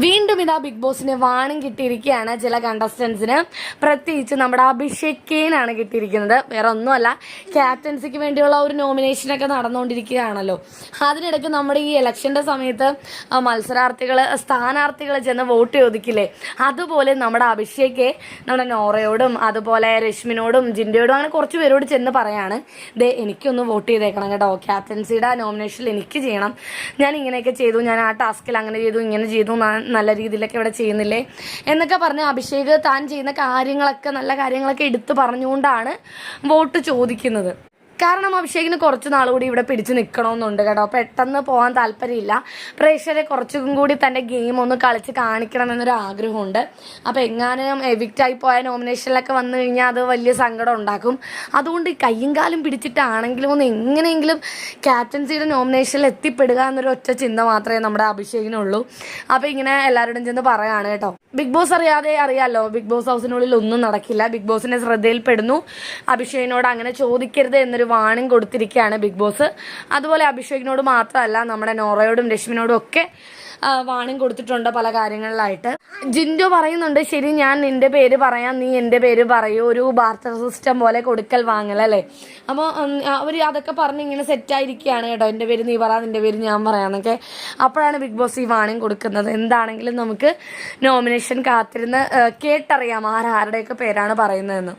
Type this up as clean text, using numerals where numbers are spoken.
വീണ്ടും ഇതാ ബിഗ് ബോസിന് വാണിംഗ് കിട്ടിയിരിക്കുകയാണ് ചില കണ്ടസ്റ്റൻസിന്. പ്രത്യേകിച്ച് നമ്മുടെ അഭിഷേകിനാണ് കിട്ടിയിരിക്കുന്നത്. വേറെ ഒന്നുമല്ല, ക്യാപ്റ്റൻസിക്ക് വേണ്ടിയുള്ള ഒരു നോമിനേഷനൊക്കെ നടന്നുകൊണ്ടിരിക്കുകയാണല്ലോ. അതിനിടയ്ക്ക് നമ്മുടെ ഈ ഇലക്ഷൻ്റെ സമയത്ത് സ്ഥാനാർത്ഥികൾ ചെന്ന് വോട്ട് ചോദിക്കില്ലേ, അതുപോലെ നമ്മുടെ അഭിഷേക് നമ്മുടെ നോറയോടും അതുപോലെ രശ്മിനോടും ജിൻഡയോടും അങ്ങനെ കുറച്ച് പേരോട് ചെന്ന് പറയാണ്, എനിക്കൊന്ന് വോട്ട് ചെയ്തേക്കണം കേട്ടോ, ക്യാപ്റ്റൻസിയുടെ നോമിനേഷനിൽ എനിക്ക് ചെയ്യണം, ഞാൻ ഇങ്ങനെയൊക്കെ ചെയ്തു, ഞാൻ ആ ടാസ്കിൽ അങ്ങനെ ചെയ്തു, ഇങ്ങനെ ചെയ്തു, നല്ല രീതിയിലൊക്കെ ഇവിടെ ചെയ്യുന്നില്ലേ എന്നൊക്കെ പറഞ്ഞ് അഭിഷേക് താൻ ചെയ്യുന്ന കാര്യങ്ങളൊക്കെ നല്ല കാര്യങ്ങളൊക്കെ എടുത്തു പറഞ്ഞുകൊണ്ടാണ് വോട്ട് ചോദിക്കുന്നത്. കാരണം അഭിഷേകിന് കുറച്ച് നാളുകൂടി ഇവിടെ പിടിച്ചു നിൽക്കണമെന്നുണ്ട് കേട്ടോ. പെട്ടെന്ന് പോകാൻ താല്പര്യമില്ല. പ്രേക്ഷകരെ കുറച്ചും കൂടി തൻ്റെ ഗെയിം ഒന്ന് കളിച്ച് കാണിക്കണമെന്നൊരു ആഗ്രഹമുണ്ട്. അപ്പോൾ എങ്ങാനും എവിക്റ്റായി പോയ നോമിനേഷനിലൊക്കെ വന്നു കഴിഞ്ഞാൽ അത് വലിയ സങ്കടം ഉണ്ടാക്കും. അതുകൊണ്ട് കയ്യും കാലും പിടിച്ചിട്ടാണെങ്കിലും ഒന്ന് എങ്ങനെയെങ്കിലും ക്യാപ്റ്റൻസിയുടെ നോമിനേഷനിൽ എത്തിപ്പെടുക എന്നൊരു ഒറ്റ ചിന്ത മാത്രമേ നമ്മുടെ അഭിഷേകിനുള്ളൂ. അപ്പോൾ ഇങ്ങനെ എല്ലാവരോടും ചെന്ന് പറയാണ് കേട്ടോ. ബിഗ് ബോസ് അറിയാമല്ലോ, ബിഗ് ബോസ് ഹൗസിനുള്ളിൽ ഒന്നും നടക്കില്ല. ബിഗ് ബോസിന്റെ ശ്രദ്ധയിൽപ്പെടുന്നു, അഭിഷേകിനോട് അങ്ങനെ ചോദിക്കരുത് എന്നൊരു വാണിംഗ് കൊടുത്തിരിക്കുകയാണ് ബിഗ് ബോസ്. അതുപോലെ അഭിഷേകിനോട് മാത്രമല്ല, നമ്മുടെ നോറയോടും രശ്മിനോടും ഒക്കെ വാണിംഗ് കൊടുത്തിട്ടുണ്ട് പല കാര്യങ്ങളിലായിട്ട്. ജിൻഡോ പറയുന്നുണ്ട്, ശരി ഞാൻ നിന്റെ പേര് പറയാം, നീ എൻ്റെ പേര് പറയൂ, ഒരു ബാർട്ടർ സിസ്റ്റം പോലെ കൊടുക്കൽ വാങ്ങലല്ലേ. അപ്പോൾ അവർ അതൊക്കെ പറഞ്ഞ് ഇങ്ങനെ സെറ്റായിരിക്കുകയാണ് കേട്ടോ. എൻ്റെ പേര് നീ പറ, നിൻ്റെ പേര് ഞാൻ പറയാമെന്നൊക്കെ. അപ്പോഴാണ് ബിഗ് ബോസ് ഈ വാണിംഗ് കൊടുക്കുന്നത്. എന്താണെങ്കിലും നമുക്ക് നോമിനേഷൻ കാത്തിരുന്ന് കേട്ടറിയാം ആരുടെയൊക്കെ പേരാണ് പറയുന്നതെന്ന്.